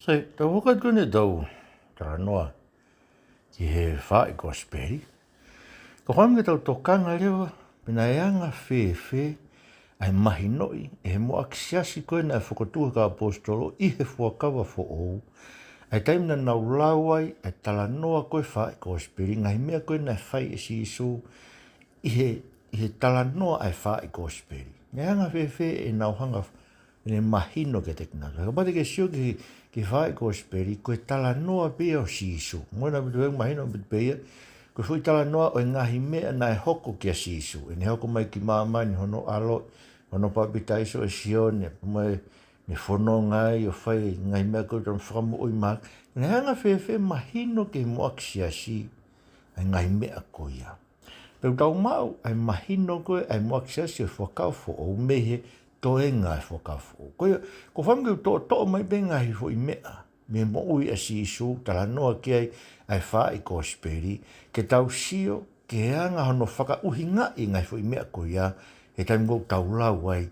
Sai, tau hokat kone tau tara noa ki he Faa'i Kosipeli. Ko whamke tau tokanga lewa, pina eanga whewhe, ai mahi noi, e he mo aksiasi koe na e whakatua ka apostolo, i he fuakawa fo ou, ai taimna nau lauai, ai tala noa koe Faa'i Kosipeli, ngai mea koe na e whai e si isu, i he tala noa ai Faa'i Kosipeli. Eanga whewhe e nau hanga ne mahino ke teknaka. Ka pate ke sio ki Faa'i Kosipeli, koe tala noa pia o sisu. Moina bitu heng mahino bitu pia, koe fui tala noa o ngahi mea na e hoko kia sisu. E ne hoko mai ki māma ni hono alo, hono papita iso e sio, ne whono ngai o whai ngahi mea koe tam whakamu oi mak. Ne hanga whewhe mahino ke moaksiasi, ai ngahi mea koe ia. Pero tau mau, ai mahino koe, ai moaksiasi o whakau fo o mehe, toenga e whakawho. Ko whamke to mai benga hi fo i mea, me mo ui a si isu, tala noa ki ai Faa'i Kosipeli, ke tau sio, ke anga hono whaka uhinga i ngai fo i mea ko ia, he taim ngau tau lau ai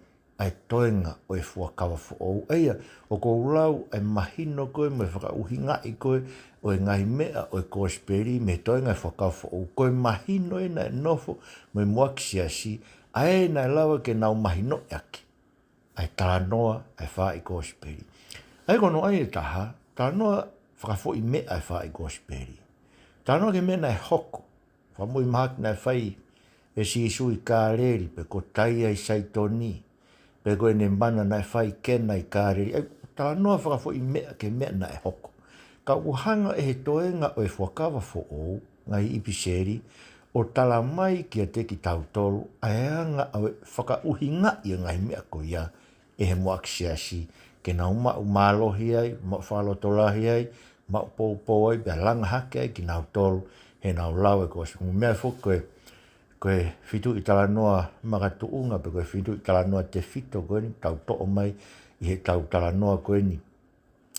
toenga o e whakawa fo ou. Eia, o ko lau ai mahino koe, me whaka uhinga i koe, o e ngai mea o e Kosipeli, me toenga e whakawa fo ou. Koe mahino e na e nofo, me moaksiasi, ae na lawa ke nau mahino e aki. Ai tala noa ai Faa'i Kosipeli. Ai kono ai e taha, tala noa whakafo i mea ai Faa'i Kosipeli. Tala noa ke mea na e hoko. Whamui mahaki na e whai e si isu i kāreri, pe ko tai ai saitoni, pe ko e ne mana na e whai kena i kāreri. Ai tala noa whakafo i mea ke mea na e hoko. Ka uhanga e he toenga o e whakawa fo ou, ngai ipiseri, o tala mai ki a te ki tautolu, ai anga au whakauhinga i ngai mea ko ia, e he moaksiasi, ke nau mau mālohi ai, mau whalotolahi ai, mau pōpō ai, pia langa hake ai ki nau tolu, he nau lau e kosi. Mea fuk koe fitu i tala noa makatu unga, pe koe fitu i tala noa te fito koe ni, tau to'o mai, i he tau tala noa koe ni,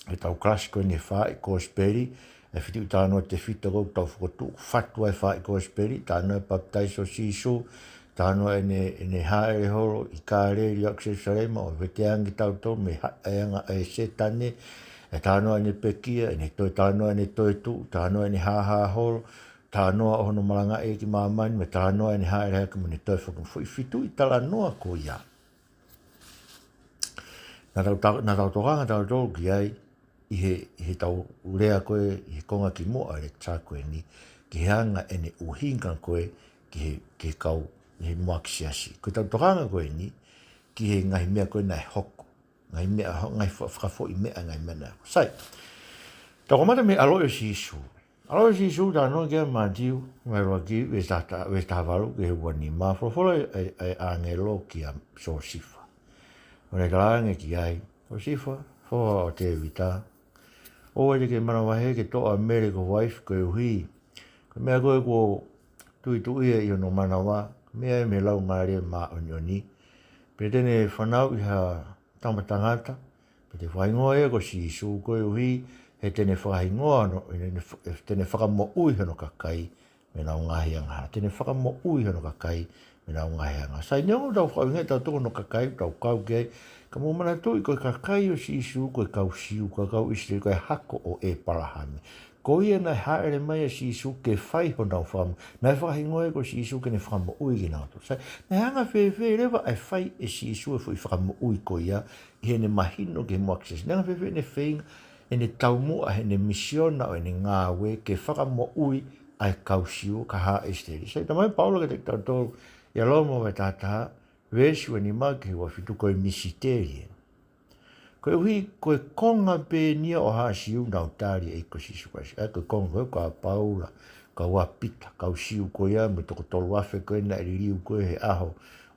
he tau klasi koe ni e Faa'i Kosipeli, e fitu i tala noa te fito koe, tau whakotu fatua e Faa'i Kosipeli, tā noa e baptaiso sisu, tā noa e ne haere horo i kāreri o Jerusalema o veteangi tautou me haeanga e setane, e tā noa e ne pekia, e ne toi tā noa e ne toi tu, tā noa e ne haha horo, tā noa o hono malanga e ki māmani, me tā noa e ne haere haka me ne toi whakamu. Fitu i tala noa ko ia. Na tau tokanga tau tolu ki ai, i he tau urea koe, i he konga ki moa e tā koe ni, ki hanga e ne uhinga koe, ki kau he moaksiasi. Koe tau tokanga koe ni, ki he ngahi mea koe nai hoko. Ngai mea, ngai whakafo i mea ngai mea nai hoko. Sai, tau komata me aloe si isu. Aloe si isu tā noa kia mātiu, mai roa ki, we tā waru ke he wani maa. Wholofola e angelo ki a so sifa. Wane kalange ki ai, o sifa, whoa o te wita. O e ke mana wahe ke toa mere ko wife koe uhi. Ko mea koe ko tui e i ono mana wa, mea e me lau maare maa onioni. Pe tene whanau i ha tamatangata, pe te whaingoa e ko si isu koe uhi, he tene whaingoa no, tene whakamo ui hano kakai, me nau ngahi anga. Tene whakamo ui hano kakai, me nau ngahi anga. Sai neongo tau whaingai tau toko no kakai, tau kau kei, ka mō mana tui koe kakai o si isu, koe kau siu, koe kau isri, koe hako o e parahami. Ko ia nai haere mai a si isu ke whai ho nau whamu. Nai whahingoe ko si isu ke ne whakamu ui ki nau tu. Sai, nai hanga whewhe rewa ai whai e si isu e whui whakamu ui ko ia, i he ne mahino ke moaksesi. Nai hanga whewhe ne whainga, e ne taumua, he ne misiona o e ne ngāwe, ke whakamu ui ai kausiu ka haa esteri. Sai, tamai Paula ke te tau tolu, ia lomo vai tātaha, Vesu e ni maki wa fitu koe misiteri. Koe hui koe konga pe nia o haa siu nau tāri e ko sisu kasi. Ai koe konga koe ka Paula, ka wapita, kau siu koe ia, me toko tolu afe koe na ririu koe he aho,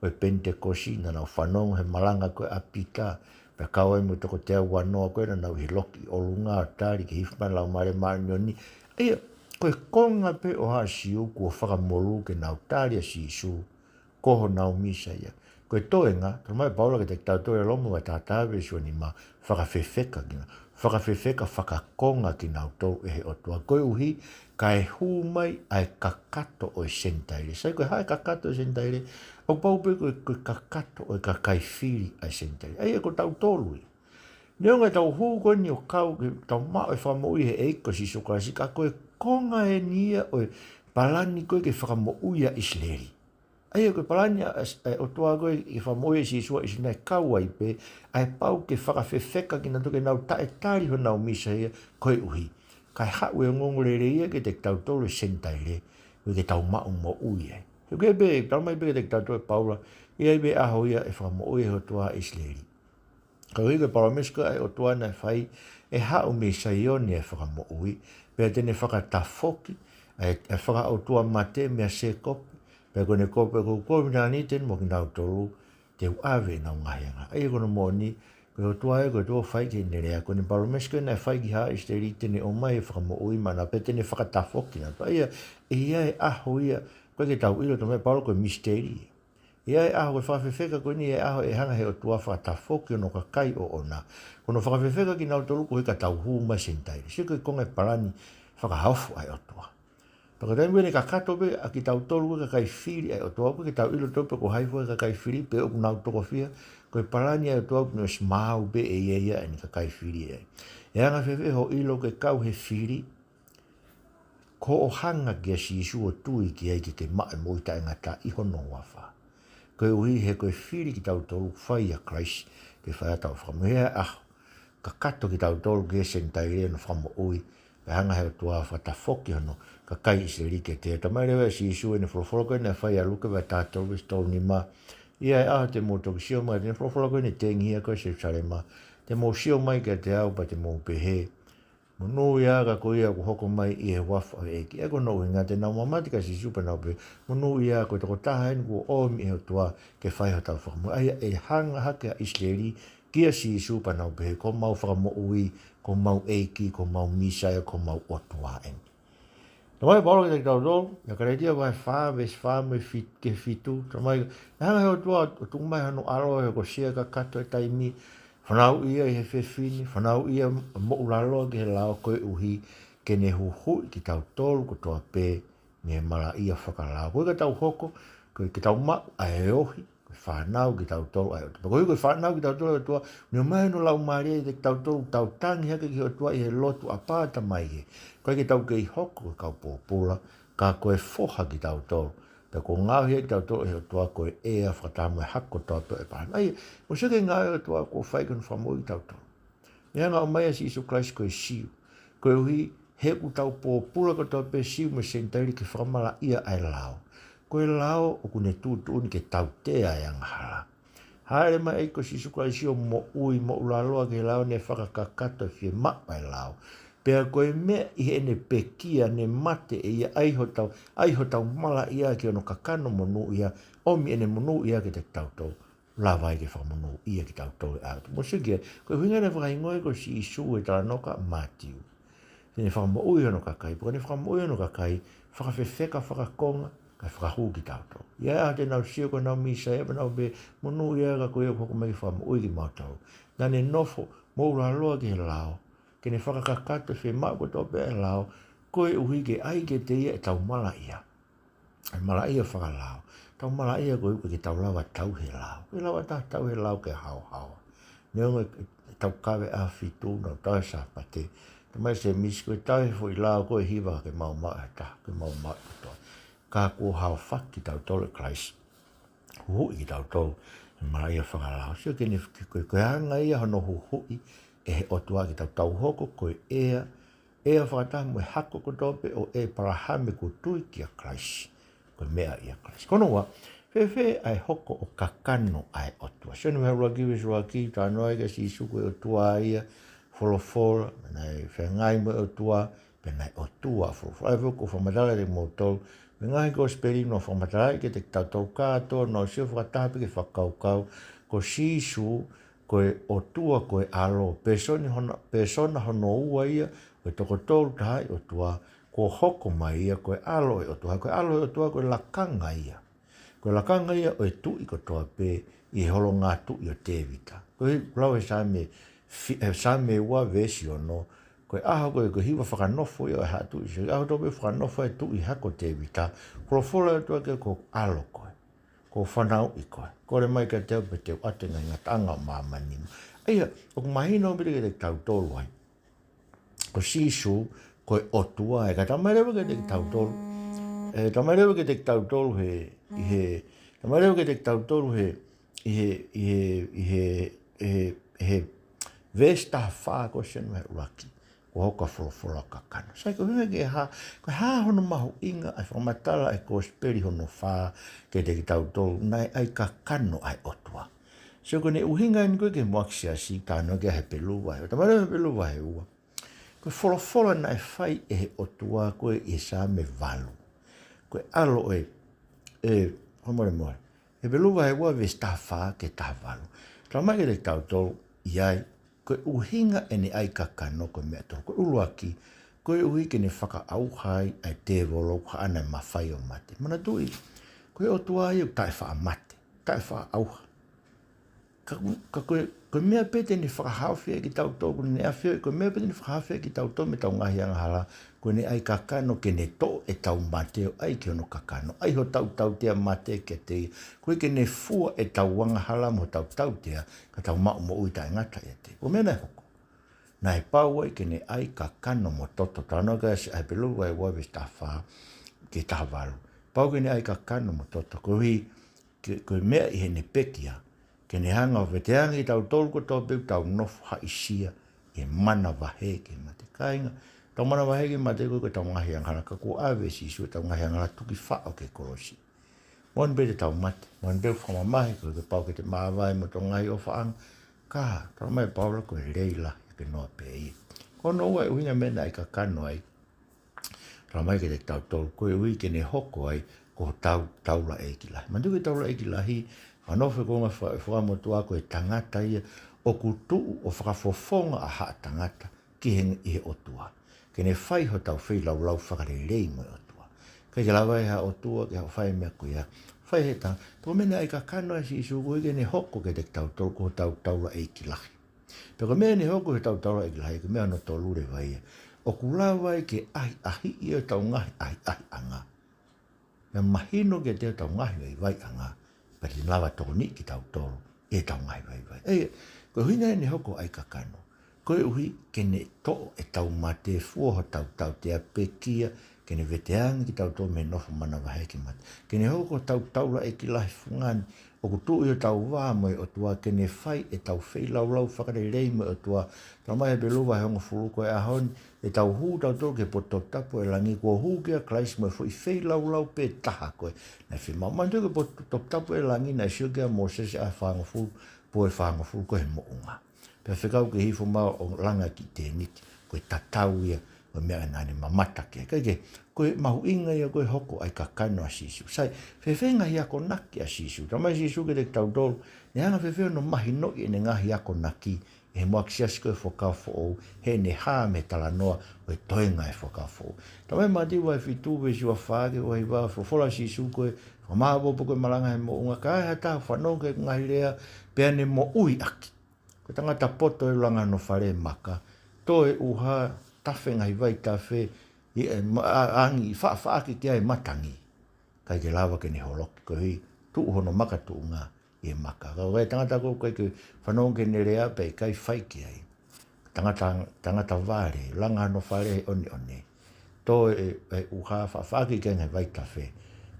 o e pentekosi, na nau whanong he malanga koe apika, pe kaua me toko te wanoa koe na nau he loki o lunga tāri ke hifman lau mare marnioni. Eia, koe konga pe o haa siu kua whakamoru ke nau tāri a sisu, koho nau misa ia. Koe toenga, tō mai Paula ke te tautoe lomo vai tātāwe sua ni ma whakawhewheka kina. Whakawhewheka whakakonga ki nau tau e he otua. Koe uhi, ka e hū mai ai kakato o e sentaire. Sai koe hae kakato o e sentaire, au paupe koe kakato o e kakai whiri ai sentaire. Ai e ko tau tōlui. Neonga tau hū koe ni o kau ke tau mao e whamoi he eiko si sokalasi ka koe konga e nia o palani koe ke whamoi a Isleri. Ai koe palani o toa koe i whamoi si sua isi nei kau ai pe ai pau ke whakawhewheka ki na toke nau tae tari ho nau misa ia koe uhi. Kai hau e ngongorere ia ke te tau tolu sentaire koe ke tau mao mo ui ai. Koe be tau mai pe ke te tau tolu paula ia be aho ia e whamoi ho toa Isleri. Ka hui ke parameska ai o tuana e whai e hao me saioni e whakamo ui, pia tene whakatafoki, e whaka o tua mate mea se kope, pia kone kope ko koe mina ni tene mo ki nau toru, te uawe nau ngahianga. Ai kono mo ni, koe o tua e koe tua whai ke nerea, kone parameska na e whai ki haa isteri tene o mai e whakamo ui mana, pia tene whakatafoki na. Ia e ia e aho ia, koe ke tau ilo to mai paro koe misteri. Ia e aho e whakawhewheka koe ni e aho e hanga he o tua whakatafoki o no ka kai o ona. Kono whakawhewheka ki nau tolu ko he ka tau hūma sentai. Si koe konga e parani whakahaufu ai o tua. Paka taimu e ka kato be a ki tau tolu ka kai whiri ai o tua. Koe ki tau ilo tope ko haifu ka kai whiri pe o kunau toko whia. Koe parani ai o tua kuno smau be e ia e ni ka kai whiri ai. E hanga whewhe ho ilo ke kau he whiri. Ko o hanga ki a si isu o tui ki ai ki ke mae moita e ngata iho no wafa. Koe uhi he koe whiri ki tau tolu whai a Christ ke whai a tau whakamea aho. Ka kato ki tau tolu ke sentai rea no whamo ui. Pe hanga heo tua whatafoki hono ka kai se rike te. Ta mai rewa si isu e ne wholofolo ne whai a luka wai tātou wis tolu ni ma. Ia e aho te mō toki sio mai ne wholofolo ne tengi hia koe se sare ma. Te mō sio mai ke te au pa te mō pehe. Munu ia ka ko ia ko hoko mai i he wafa e ki. Eko no Uhinga te nau mamati ka si supa nau pe. Munu ia ko te ko taha eni ko omi e ho tua ke whai ho tau whakamu. Aia e hanga hake a Isleri kia si supa nau pe. Ko mau whakamo ui, ko mau eiki, ko mau misaya, ko mau otua eni. Tamai paro ke te tau tolu, ia ka reitia vai whāwes whāme ke fitu. Tamai hanga he o tua o tungmai hano aro he ko sia ka kato e taimi. Whanau ia i he whewhini, whanau ia mo uraloa ki he lao koe uhi ke ne huhui ki tau tolu ko toa pē ni he mara ia whakalao. Koe ka tau hoko, koe ki tau ma a e ohi, koe whanau ki tau tolu a e otua. Koe koe whanau ki tau tolu a e otua, ni mai no lau maria i te tau tolu tau tangi hake ki otua i he lotu a pāta mai he. Koe ki tau ke i hoko koe kau pōpula, ka koe foha ki tau tolu. Pe ko ngau hea ki tau tolu he otua koe ea whakatamu e hako toa to e pāna. Ai, mo seke ngau e otua ko whaikon whamoi ki tau tolu. Ia ngā o mai a si Isu Christ koe siu. Koe uhi he ku tau pōpula ko toa pe siu me sentairi ki whakamala ia ai lao. Koe lao o kune tūtu uni ke tau tea e angahala. Haere mai e ko si Isu Christ siu mo ui mo ulaloa ke lao ne whakakakato e fie mapa e lao. Pea koe mea i ene pekia ne mate e ia aiho tau mala ia ki ono kakano monu ia, omi ene monu ia ki te tautou, la vai ke whamonu ia ki tautou e auto. Mo sikia, koe huinga ne whakaingoe ko si Isu e tala noka Matiu. Tene whakamo ui ono kakai, po ne whakamo ui ono kakai, whakawhewheka whakakonga, kai whakahu ki tautou. Ia a te nau sio ko nau misa e, nau be monu ia ka koe hoko mai whakamo ui ki mautau. Nane nofo, mo ura loa ki he lao, ke ne whakakakato whi maa ko tō pēr lao, koe uhi ke ai ke te ia e tau mala ia. E mala ia whakalao. Tau mala ia koe uke ke tau lawa tau he lao. Ke lawa tau he lao ke hao hao. Neonga tau kawe a whitu no tau e sāpate. Te mai se misi koe tau he fui lao koe hiwa ke mau maa e ta. Ke mau maa e toa. Ka ko hao whaki tau tolu Christ. Hui ki tau tolu. E mala ia whakalao. Sio ke ne koe hanga ia hono hui. E he otua ki tau hoko koe ea whakatamu e hako ko tope o e parahame ko tui ki a Christ. Koe mea i a Christ. Kono wa, whewhe ai hoko o kakano ai otua. Sio ni mea ruakiwis ruaki, tā noa ika si Isu koe otua ia, wholofora, menai whengai mo otua, menai otua wholofora. Ai whoko whamatala te mōtolu, Faa'i Kosipeli no whamatala ike te tau kātoa, no sio whakatapi ke whakaukau, ko si Isu, koe o tua koe alo, persona hono ua ia, koe toko tolu tahai o tua, ko hoko mai ia, koe alo e o tua, koe alo e o tua, koe lakanga ia. Koe lakanga ia o e tui ko toa pe, i holo ngā tui o tevita. Koe lau e same ua vesi o no, koe aho koe hiwa whakanofo ia o e hatu, aho tope whakanofo e tui hako tevita, koe fola e tua ke ko alo koe. Ko whanau i koe. Kore mai ka teo pe teo ate ngai ngatanga māmanima. Ia, o mahino mire ke te tautolu ai. Ko sisu, ko otua, e ka tamarewa ke te tautolu. E tamarewa ke te tautolu tamarewa ke te tautolu he vesta Faa'i Kosipeli he uraki. Ko hoka wholofola kakana. Sai ko hinga ke ko hono mahu inga ai whamatala e Kosipeli hono wha ke te tautolu, nai ai kakano ai otua. So ko ne uhinga ni koe ke muaksia si tāno ke he peluwa. Tamarewa he peluwa he ua. Koe wholofola nai whai e he otua koe i sa me valu. Koe alo homore moe. E peluwa he ua vesta Faa'i ke tā valu. Tama ke te tautolu iai, koe uhinga e ne ai kakano koe mea tō. Koe uluaki, koe uhi ke ne whaka auhai ai te volo ka ana mawhai o mate. Mana tui, koe otua i u tae wha mate, tae wha auha. Koe mea pete ni whakahawhia ki tautolu, ne awhia, koe mea pete ni whakahawhia ki tautolu me tau ngahi hala, koe ne ai kakano ke ne tō e tau mateo, ai ki ono kakano, ai ho tau tea mate ke te, koe ke ne fua e tau wangahala mo tau tea, ka tau mao mo uita e ngata e te. Koe mea nei hoko. Nai pau ai ke ne ai kakano mo toto, tano ka se ai pelu ai wawe stafa ke tawalu. Pau ke ne ai kakano mo toto, koe mea i he ne pekia, ke ne hanga o veteangi tau tolko tau peu tau nofu haisia e mana wahe ke mate kainga. Tau mana wahe ke mate koe tau ngahi angana ka kua awe sisu tau ngahi angana tuki whao ke korosi. Mon be te tau mate, mon be whamamahi koe ke pau ke te maawai mo tau ngahi o whaanga. Ka, tau mai paula koe leila ke noa pe i. Kono ua e uhinga mena i ka kano ai. Tau mai ke te tau tolu koe ui ke ne hoko ai ko taula e ki lahi. Mandu ke taula e ki lahi, whanofe konga whamotua koe tangata ia o kutuu o whakafofonga a haa tangata ki henga i he otua. Ke ne whai ho tau whai lau whakarelei mo e otua. Kei ke lawa e ha otua ke hao whai mea kuia. Whai he tanga. Tō mena e ka kano e si isu koe ke ne hoko ke te tau tolu ko taula e ki lahi. Peko mea ne hoko he taula e ki lahi ke mea no tō lure vai. O kulawa e ke ahi i o tau ngahi ahi anga. Mea mahino ke te tau ngahi vai anga. Pari lawa tō ni ki tau tōru e tau ngahi vai. Ei, koe huina e ne hoko ai kakano. Koe uhi ke ne tō e tau mate fuoho tau te apekia, ke ne veteangi ki tau tō me nofo mana wahe ki mate. Ke ne hoko taula e ki lahi fungani, o kutu i o tau wā moe o tua, ke ne whai e tau whai lau whakarelei moe o tua, tau mai e beluwa he ongo furuko e ahoni, e tau hū tau tō ke poto tapu e langi, kua hū kia klaisi moe fui whai lau pe taha koe. Nai whi mamantu ke poto tapu e langi, nai sio kia mo sese a whaango furu, po e whaango furu koe mo unga. Pea whikau ke hifo mao o langa ki te niki, koe tatau ia, koe mea nani mamata kia. Kake, koe mahu inga ia koe hoko ai ka kano a sisu. Sai, whewhenga hi ako naki a sisu. Tamai sisu ke te tau tolu, ne hanga whewhenga no mahi no i ne ngahi ako naki, e moaksiasi koe whakau fōou, he ne hā me tala noa, koe toenga e whakau fōou. Tamai mati wai whituwe si wa whaake, wai wā whawhola sisu koe, whamāpopo koe malanga he mo unga, ka ai hata whanau ke ngahi rea, pea ne mo ui aki. Ko tangata poto e langa no whare maka, to e uha tawhenga hi vai tawhe, angi whaaki kia e matangi. Kai ke lawa ke ne holoki, ko hi tu hono maka tu ngā e maka. Ka wai tangata ko kai ke whanau ke ne rea pe kai whai ki ai. Tangata ware, langa no whare one. To e uha whaaki kia ngai vai tawhe,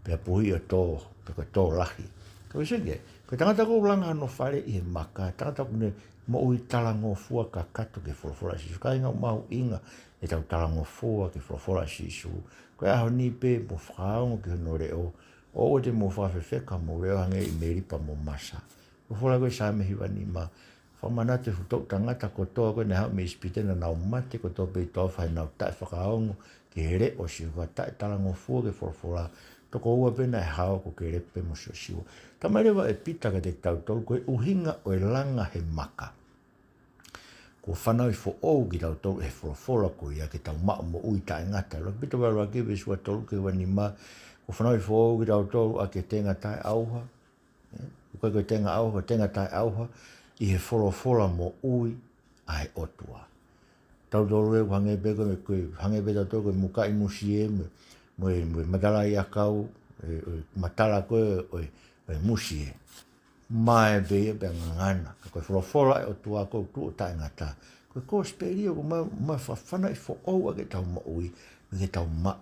pe puhi o tō, pe koe tō lahi. Ko senge, ko tangata ko langa no whare i he maka, tangata ko ne mo ui talango fua ka kato ke wholofola sisu. Ka inga mahu inga e tau talango fua ke wholofola sisu. Ko aho ni pe mo whakaongo ke hono reo. O te mo whawhewheka mo reo hange i meripa mo masa. Wholofola koe sa me hiwa ni ma. Whamanate hutou tangata ko toa koe ne hao me ispitena nao mate ko toa pei toa whai nao tae whakaongo ke re o siwa tae talango fua ke wholofola. Toko ua pena e hao ko ke repe mo sio siwa. Tamarewa e pita ka te tau tolu koe uhinga o e langa he maka. Ko whanau i whoou ki tau tolu he wholofola koe ia ke tau mao mo ui tae ngata. Laka pita warua kewe sua tolu ke wani ma. Ko whanau i whoou ki tau tolu a ke tenga tae auha. Koe koe tenga auha, tenga tae auha. I he wholofola mo ui ai otua. Tau tolu e hange peko me koe, hange pe tau tolu koe muka i musie mo matala i akau, matala koe o musie. mai be be ngana ko folofola o tua ko tu ta ngata ko Kosipeli o ma fafana I fo o ke tau ma ui ke tau ma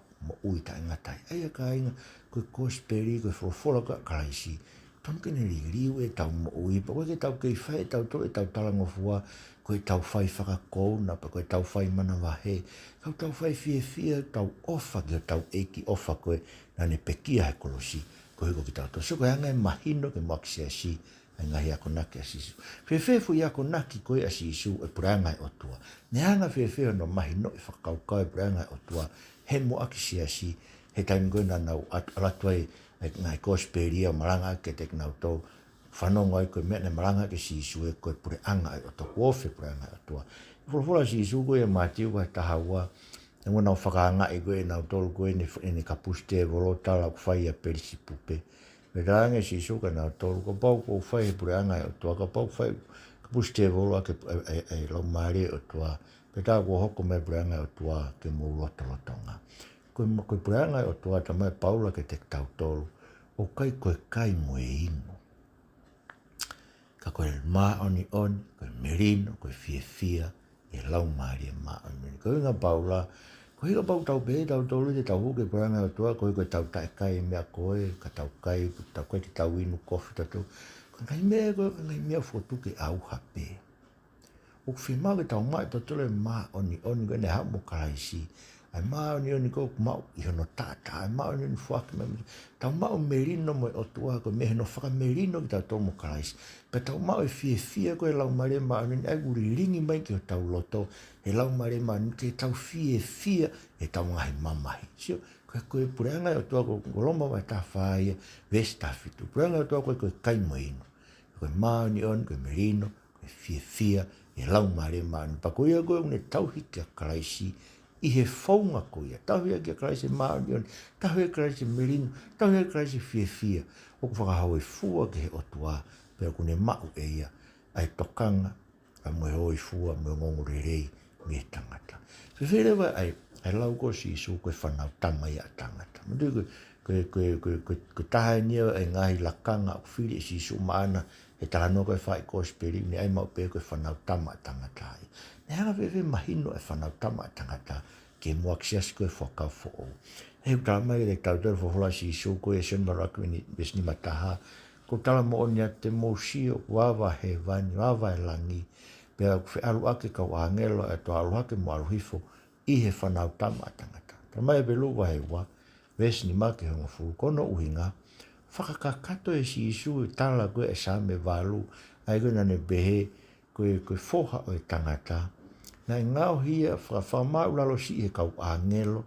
ui ta ngata ai ka inga ko Kosipeli ko folofola ka karaisi ton ke ne liu e tau ma ui pa ko ke tau ke fai tau to e tau talango fua ko tau fai whakakona pa ko tau fai mana wahe ko tau fai fie tau ofa ke tau eki ofa koe na ne pekia he kolosi ko hiko ki tau to so ko hanga mahino ke maksia si ngahi ako naki asisu. Whewhefu I ako naki koe asisu e puranga o tua. Ne hanga whewhefu no mahino I whakaukau e puranga o tua. He mo aki siasi, he taimi koe na nau alatua e ngai Kosipeli o maranga ke te nau tau. Whanonga I koe mea ne maranga ke sisu e koe puranga o tua. Kuofe puranga o tua. Whulafula sisu koe e matiu koe tahaua. E ngona o whakaanga I koe nau tolu koe ne kapuste e volota la kufai a perisi pupe. Me range si suka na tolu ko pau ko fai puranga o tua ka pau fai ka puste volo ke lo mari o tua pe ta ko hoko me puranga o tua ke mo loto lotonga ko puranga o tua ta mai paula ke te tau tolu o kai mo e imo ka ko ma oni on ko merino ko fia e lau mari ma oni ko nga paula ko hika pau tau pe tau tolu te tau huke puranga o tua ko tau tai kai mea koe ka tau kai te tau inu kofi tatu ko ngai mea fotu ke au hape o whima ke tau mai patole ma oni ko ne hamo karaisi ai ma oni ko mau I hono tata ai ma oni fuak me tau mau merino mo o tua ko me no whaka merino ki tau tomo karaisi pe tau mau e fie ko e lau mare ma oni ai guri ringi mai ki o tau loto e lau mare ma ni ke tau fie e tau ngahi mamahi sio ko e puranga o tua ko lomba mai ta whaia vesta fitu puranga o tua ko kai mo ino ko ma oni on ko merino ko fie e lau mare ma ni pa ko ia ko ne tau hiki a karaisi I he whaunga ko ia. Tahu ia kia karaisi maarion, tahu ia karaisi merino, tahu ia karaisi fie. O ku whakahau e fua ke he otua, pero kune mau e ia, ai tokanga, a moe hoi fua, moe ngongo rerei, me tangata. Whiwherewa ai lau ko si isu koe whanau tama ia tangata. Madu koe taha nia e ngahi lakanga o whiri e si isu maana, e tahano koe Faa'i Kosipeli, ni ai mau pe koe whanau tama tangata ai. Ne hanga wewe mahino e whanau tama tangata ke muaksias koe whakau fo'o. He utamai e tau tau whahula si isu koe e senma raku ni besni mataha. Ko tala mo onia te mōsio wawa he vani, wawa e langi. Pea whi alu ake kau angelo e to alu hake mo aluhifo I he whanau tama tangata. Tamai e belu wa he wa, besni make hongo furu kono Uhinga. Whakakakato e si isu e tala koe e same walu, ai koe nane behe koe foha o e tangata. Na ngau hia whakawhamau lalo si e kau angelo,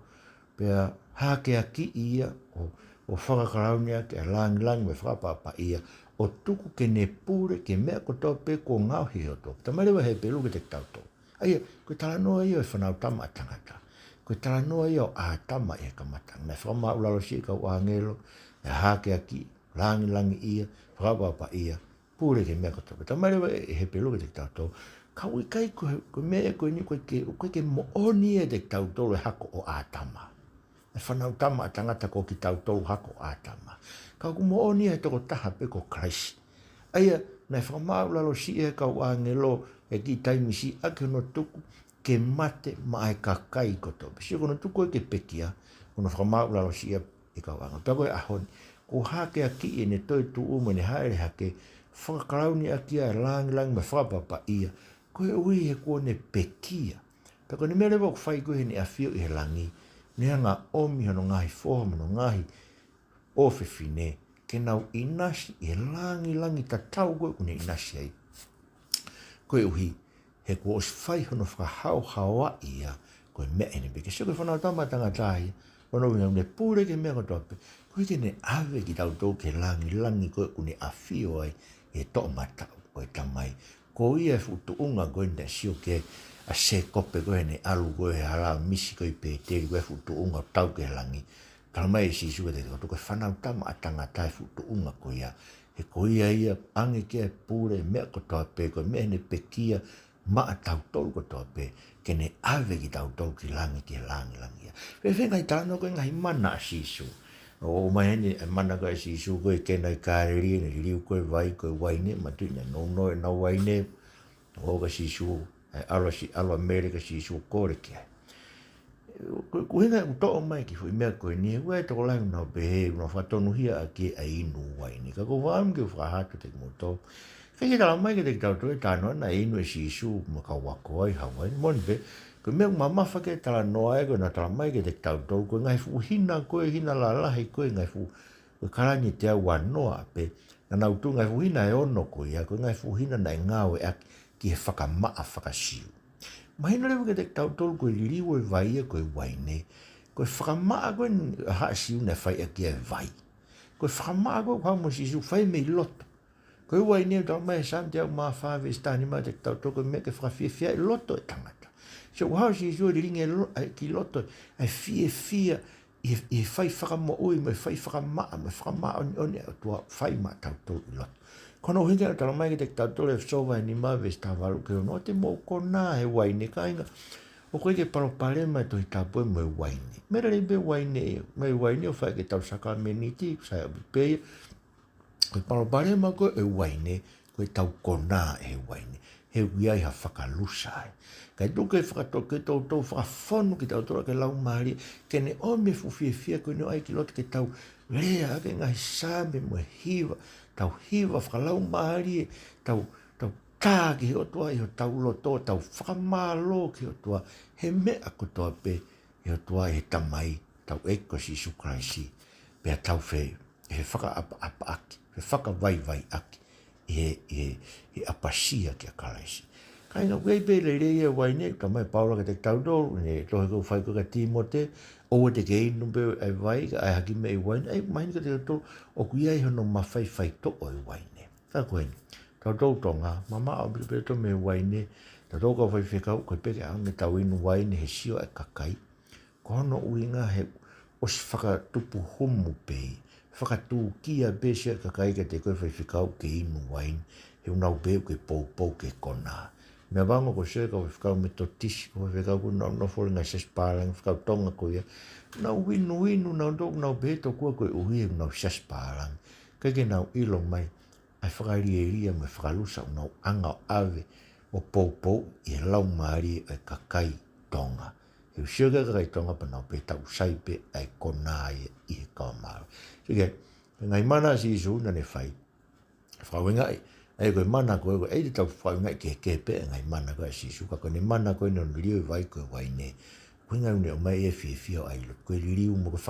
pea hake a ki ia, o whakakaraunia ke a langi me whakapapa ia, o tuku ke ne pure ke mea ko tau pe ko ngau hia o tō. Tamarewa he pelu ke te tau tō. Aia, koe tala noa ia e whanau tama tangata. Koe tala noa ia o a tama e kamatanga. Na whakamau lalo si e kau angelo, e hake a ki, langi ia, whakapapa ia, pure ke mea ko tau pe. Tamarewa he pelu ke te tau tō. Kau I kai koe mea koe ni koe ke mooni e te tautolu e hako o ātama. E whanau tama tangata ko ki tautolu hako o ātama. Kau ku mooni e toko taha pe ko Christ. Aia, nei whamau lalo si e kau angelo e ki taimi si ake no tuku ke mate ma e kakai koto. Si kono tuku e ke pekia, kono whamau lalo si e kau angelo. Pea koe ahoni, ko hake a ki e ne toi tu ume ne haere hake, whakakarauni a kia e langi me whakapapa ia, koe ui he kua ne pekia. Pea koe ne mea lewa whai koe he ne awhio I he langi, ne hanga omi hano ngahi whoha mano ngahi ofewhine, ke nau inasi I langi tatau koe kune inasi ai. Koe uhi, he kua os whai hano whakahau hawa ia, koe mea ene peke. Se koe whanau tamatanga tahi, wano winga ne pure ke mea koe tope, koe ke ne awe ki tau tau ke langi koe kune awhio ai, e to matau koe tamai. Ko ia futu unga koe nda sio ke a se kope koe ne alu koe hala misi koe pe teri koe futu unga tau ke langi. Kala mai si suke te koe whanau tama atanga tai futu unga koe ia. He koe ia ange kia pure mea ko toa pe koe mea ne pekia maa tau tolu ko toa pe ke ne ave ki tau tolu ki langi ia. Pe whengai tāno koe ngai mana si su. O mai ni mana ka si su ko ke na ka ri ni liu ko vai ko waine ma tu no no na waine o ka si su alo America si su ko re ke ko hinga to mai ki fu me ko ni we to la no be no fa to no hia ki ai no waine ka ko vam ke fa ha te mo to ka ki ta mai ke te ta to ta no na inu si su ma ka wa ko ai ha wa mon be ko me mama fa ke ta no ai ko na ta mai ke te ta to ko ngai fu hina ko hina la he ko ngai fu ko kala ni te wa no a pe na tu ngai fu hina e ono ko ya ko ngai fu hina na ngau e ki he whaka maa whakasiu. Mahina rewa ke te tautolu koe liriu e vai e koe waine. Koe whaka maa koe haasiu ne whai a kia e vai. Koe whaka maa koe kau mo sisu whai mei loto. Koe waine e tau mai sante au maa whawe stani maa te tautolu koe me ke whakawhia e loto e tangata. So wahau sisu e ringe ki loto e fia i whai whaka mo ui me whai whaka maa oni o tua whai maa tautolu i loto. Kono hinga tala mai ke te tautole sova ni mawe sta valu ke no te mo kona he waine kainga. O koe ke paropare mai to hitapoe mo waine. Mera rebe waine, mai waine o whai ke tau saka meniti, sai abu pei. Koe paropare mai koe e waine, koe tau kona he waine. He wiai ha whakalusai. Kai tuke whakatoke tau whakafonu ki tau tora ke lau maari, ke ne ome fufiefia koe no ai ki lote ke tau lea ke ngai same mo hiva. Tau hiva whakalau maari, tau tā ki o toa i o tau loto, tau whakamalo ki o toa, he mea ko toa pe, i o toa he tamai, tau eko si sukraisi, pea tau whee, he whaka apa aki, he whaka vai aki, he apasia ki a karaisi. Kainga wei pe le reia waine, tamai paula ka te tau dolu, ne tohe ko whai ko ka timote, o te ke inu pe ai vai, ka ai haki me i waine, ai maini ka te tolu, o kuia i hono mawhai whai to o i waine. Ka koeni, tau tau tonga, mama au pe to me waine, tau tau ka whai whekau, koe peke au me tau inu waine, he sio e kakai, ko hono uinga he os whaka tupu humu pei, whaka tū kia pe sia kakai ka te koe whai whekau ke inu waine, he unau pe ke pou ke kona. Me wango ko se ka whekau me to tisi, ko whekau ku nau nofori ngai ses pārang, whekau tonga ko ia, nau winu, nau tok, nau beto kua koe uhi nau ses pārang, kake nau ilo mai, ai whakaria me whakalusa nau anga ave, o pou, i lau maari e kakai tonga. He usio ka kakai tonga pa nau pe tau saipe ai kona i he kaumaro. So ke, ngai mana si isu na ne whai, whakawengai, ai koe mana koe, ei te tau whaungai ke pe ngai mana koe si suka, koe ne mana koe no liu vai koe waine. Koe ngai une o mai e fia o ailo, koe liu mo koe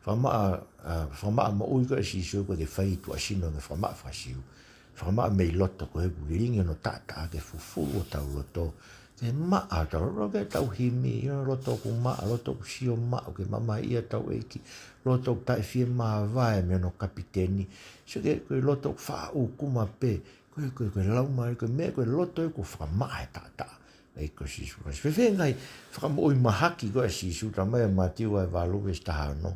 whamaa ma ui koe si su koe ke whai tu asino nge whamaa whasiu. Whamaa mei loto koe ku liringi no tata ke fufu o tau loto. Ke maa tau roke tau himi, loto ku maa, loto ku sio maa, ke mama ia tau eiki, loto ku tai fie maa vae me no kapiteni. So ke koe loto ku wha u kuma pe, koe lau mai, koe me koe loto e ku whamaa e tata. Eiko sisu. Fefe ngai, whakamoi mahaki koe sisu, ta mai matiu ai waluwe stahano.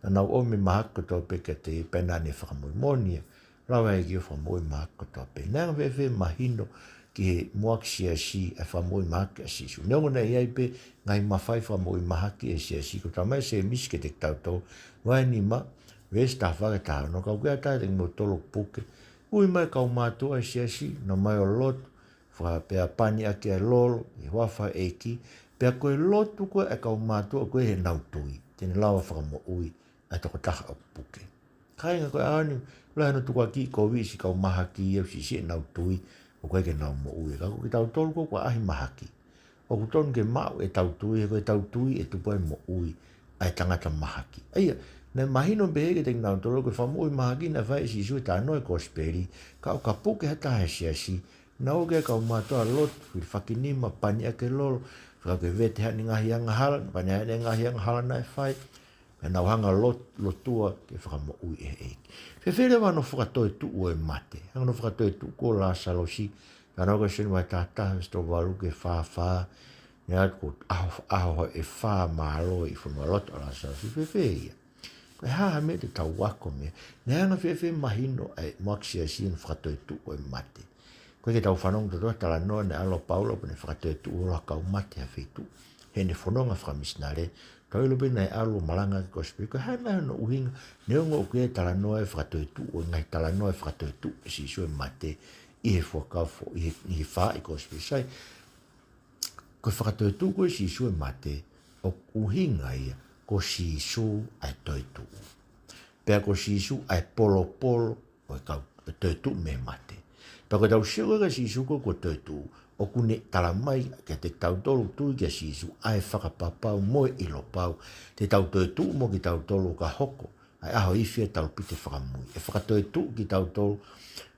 Na nau ome mahako tō pe ke te penane whakamoi monia, rawa e ki o whamoi mahako tō pe. Nanga fefe mahino, ki he muak siasi e whamoi mahaki a sisu. Neongo nei ai pe, ngai mawhai whamoi mahaki e siasi, ko tamai se miske te tautau, wai ni ma, wes ta whaka tāno, kau kia tai te ngō tolo puke, ui mai kau mātua e siasi, no mai o lotu, wha pea pani ake e lolo, i wafa eki, pea koe lotu koe e kau mātua koe he nautui, tene lawa whakamo ui, ai toko taha o puke. Kainga koe aani, lai no tukua ki ko visi kau mahaki e si e nautui, o koe ke nau mo ui, kako ki tau tolu koe ahi mahaki. O kutonu ke mau e tautui, e koe tautui e tupo e mo ui, ai tangata mahaki. Aia, ne mahino behe ke te nau tolu koe whamui mahaki na vai si sui tā noe Kosipeli, kau ka puke hata he siasi, na o ke kau mātua lot, whiri whakinima, pani ake lolo, whakake vete hane ngahi anga hala, pani hane ngahi anga hala nai whai, e nau hanga lotua ke whakamo ui e eiki. Whewhere wano whakatoe tu ue mate, hanga no whakatoe tu ko la salosi, ka nau ka senu mai tātaha, sto waru ke whā, ne atu ko aho e whā mālo i whanua loto la salosi, whewhere. Koe haha me te tau wako mea, ne hanga whewhere mahino e maksia si no whakatoe tu ue mate. Koe ke tau whanong to tala noa ne alo paulo, ne whakatoe tu ura kau mate a whetu. he ne whanonga whakamisnare, ka ilo pena e alo malanga ki Kosipeli, ko hai mai no uhinga, ne ongo o kia tala noa e whakatoetu, o ngai tala noa e whakatoetu, e si sue mate, i he whakafo, i he Faa'i Kosipeli, sai, ko whakatoetu ko e si sue mate, o uhinga ia, ko si su ai toetu. Pea ko si su ai polo polo, o e kau toetu me mate. Pea ko tau siu ka si su ko toetu, o kune tala mai, ke te tau tolu tui kia si su, ai whakapapau moe ilo pau, te tau toetu mo ki tau tolu ka hoko, ai aho iwhia tau pite whakamui. E whakatoetu ki tau tolu,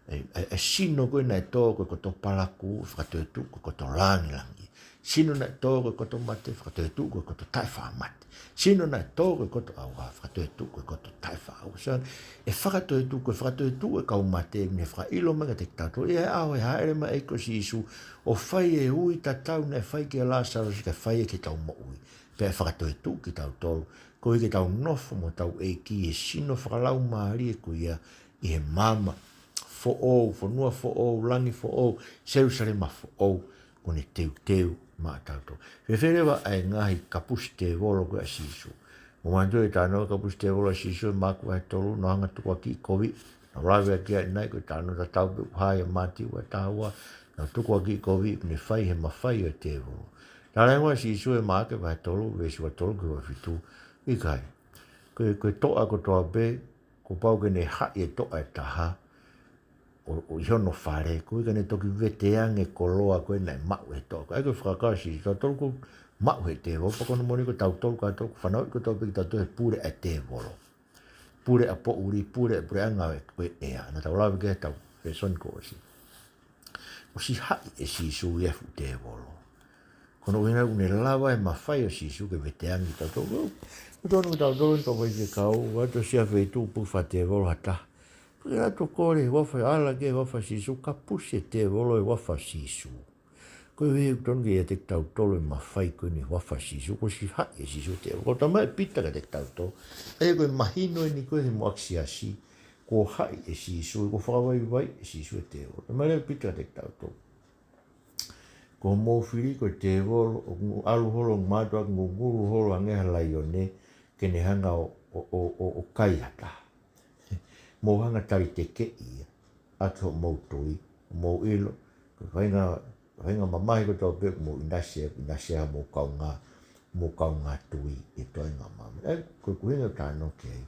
e sino koe nai tō koe koto palaku, whakatoetu koe koto langi. Sino nai tō koe koto mate, whakatoetu koe koto tai whaamate. Sino nai tō koe koto aua, whakatoetu koe koto tai whaau. E whakatoetu e kau mate, me whakailo manga te tato, e au e haere ma eiko si isu, o whai e ui ta tau ne whai ki a Lazarus, ka whai e ki tau mo ui. Pea whakatoetu ki tau tolu, ko i ki tau nofo mo tau e ki e sino whakalau maari e ko ia, i he mama, fo'ou, whanua fo'ou, langi fo'ou, Jerusalema fo'ou, kone teu ma tauto. Whewherewa ai ngahi kapusi te wolo koe a sisu. Mo manto e tānoa kapusi te wolo a sisu, māku ai tolu, no hanga tukua ki COVID, na rawe a kia inai koe tānoa ta tau pe uhai a mati ua tāua, na tukua ki COVID, ne whai he mawhai o te wolo. Nā rengwa sisu e māke vai tolu, wesi wa tolu koe wa fitu, i kai. Koe toa ko toa be, ko pau ke ne hai e toa e taha, o hiono whare, koe ka ne toki veteange koloa koe nei mau he toa. Ai koe whakakasi, tau tolu ko mau he te wolo, pakono moni ko tau tolu ka tolu, whanau ko tau piki tau tohe pure a te wolo. Pure a po uri, pure a pure anga e koe ea, na tau lawe ke tau, Lesoni ko osi. O si hai e sisu i efu te wolo. Kono wina une lawa e mawhai o sisu ke veteange tau tolu. Kotono tau tolu, tau wai ke kau, wato sia wheitu pufa te wolo hata. Kaya to kore wafa ala ke wafa sisu kapusi te wolo e wafa sisu. Koe wehe uton ke te tau tolo e mawhai koe ni wafa sisu, ko si hai e sisu te wolo. Ko tamai pita ka te tau tolo. E koe mahino e ni koe he moaksi asi, ko hai e sisu, ko whakawai wai e sisu e te wolo. Tamai leo pita ka te tau tolo. Ko mōwhiri koe te wolo, o alu holo ngmātua, ko nguru holo angeha lai o ne, ke ne hanga o kaiata. Mō hanga tari te ke ia, ato mō tui, mō ilo, whainga mamahi ko tau pe mō inasea mō kaunga tui e toi ngā mama. E koe kuhinga tāno ke ai,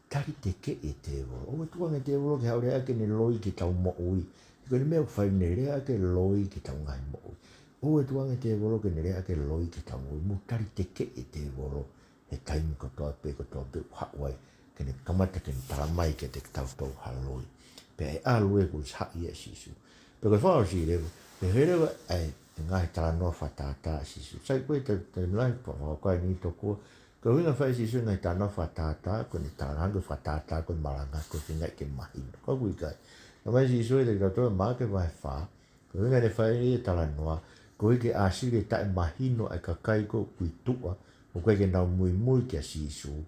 tari te ke e te wolo. O tuanga te wolo ke haure ake ne loi ki tau mo ui. Ko ne mea whaine rea ake loi ki tau ngai mo ui. O tuanga te wolo ke ne rea ake loi ki tau mo ui. Mō tari te ke e te wolo, he taimi ko tau pe hawai. Kene kamata kene taramai ke te tau tau haloi. Pe e alu e kui hai e sisu. Pe koe whao si rewa, pe herewa e ngahi tala noa whatata sisu. Sai koe te mlai whakakoe ni toko. Koe winga whai sisu ngahi tala noa whatata, koe ne tala hangu whatata, koe maranga, koe whingai ke mahino. Koe kui kai. Na mai sisu e te tau tau maa ke vai wha. Koe winga ne whai e tala noa, koe ke asiri tae mahino e kakai ko kui tua. Koe ke nau mui kia sisu.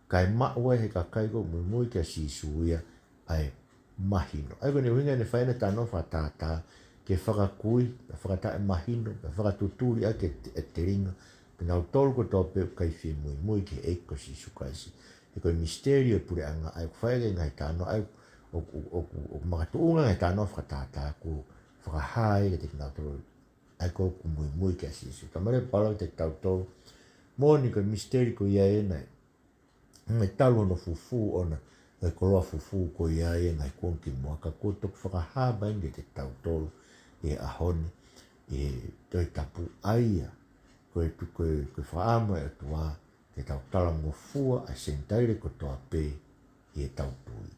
Kai maua he kakai ko mui kia sisu ia ai mahino. Ai kone winga ne whaina tano whatata ke whakakui, whakata e mahino, whakatuturi a ke te ringa. Pina o tolu ko tō peo kai whi mui ke eiko sisu kaisi. E koe misterio pure anga ai whaega ngai tano ai o makatuunga ngai tano whakatata ko whakahai ke te kina tolu. Ai ko mui kia sisu. Tamare pala te tau tolu. Mōni koe misterio ko ia e nei. Ngai talu ono fufu ona, e koloa fufu ko ia e ngai konki mua, ka kotok whakahaba inge te tau tolu e ahoni, e toi tapu aia, koe whaama e tua, te tau talango fua a sentaire ko toa pe e tau tui.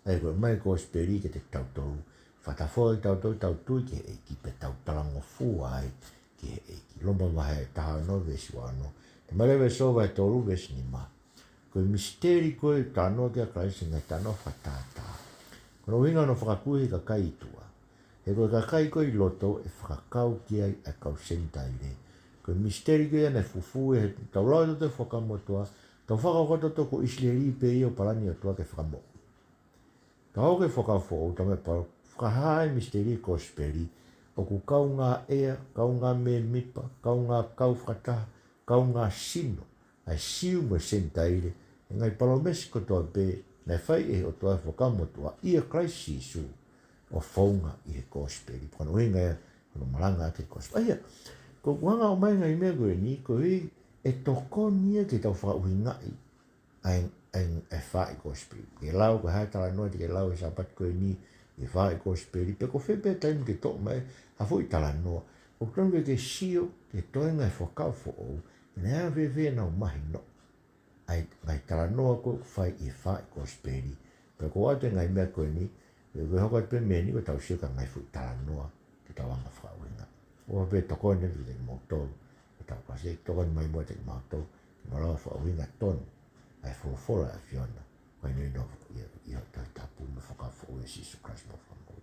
E koe mai Kosipeli ke te tau tolu, whatafoa i tau tui ke eiki pe tau talango fua ai ke eiki. Lomba maha e taha no vesi wano, te marewe sova e tolu vesi ni maa. Koe misteri koe tānoa kia kraisi ngai tānoa whatata. Kono winga no whakakuhi ka kai tua. He koe ka kai koe i loto e whakakau kia i a kau sentaire. Koe misteri koe ane fufu e tau lau to te whakamotua. Tau whakakoto to ko isleri pe i o palani o tua ke whakamo. Ka hoke whakafo o tame paro. Whakahai misteri Kosipeli. O ku kau ngā ea, kau ngā me mipa, kau ngā kau whakataha. kau ngā sino, ai siu mo sentaire, ngai palomesi ko toa pe, nei whai e o toa whakamo toa, ia Christ Jesu, o whaunga i he Kosipeli. Kono uhinga e, kono malanga ake Kosipeli. Aia, ko wanga o mai ngai mea koe ni, ko hei, e toko nia ke tau wha uhingai, ai Faa'i Kosipeli. Ke lau ko hai tala noa, ke lau e sapat koe ni, e Faa'i Kosipeli, pe ko whepe taim ke tok mai, a fo i tala noa. O tonga ke sio, ke toenga e whakau fo ou, nea vewe na umahi no. Ai ngai tala noa ko whai i Faa'i Kosipeli. Pe ko ate ngai mea koe ni, e koe hoko te mea ni, ko tau sio ka ngai fo i tala noa, ke tau anga wha uhinga. O pe toko ne vi te mautou, ke tau kasi, toko ni mai mua te mautou, ke malawa wha uhinga tonu, ai fo fora a fiona, koe nui no i o tapu me whakau fo ue Jesu Christ mo whamu.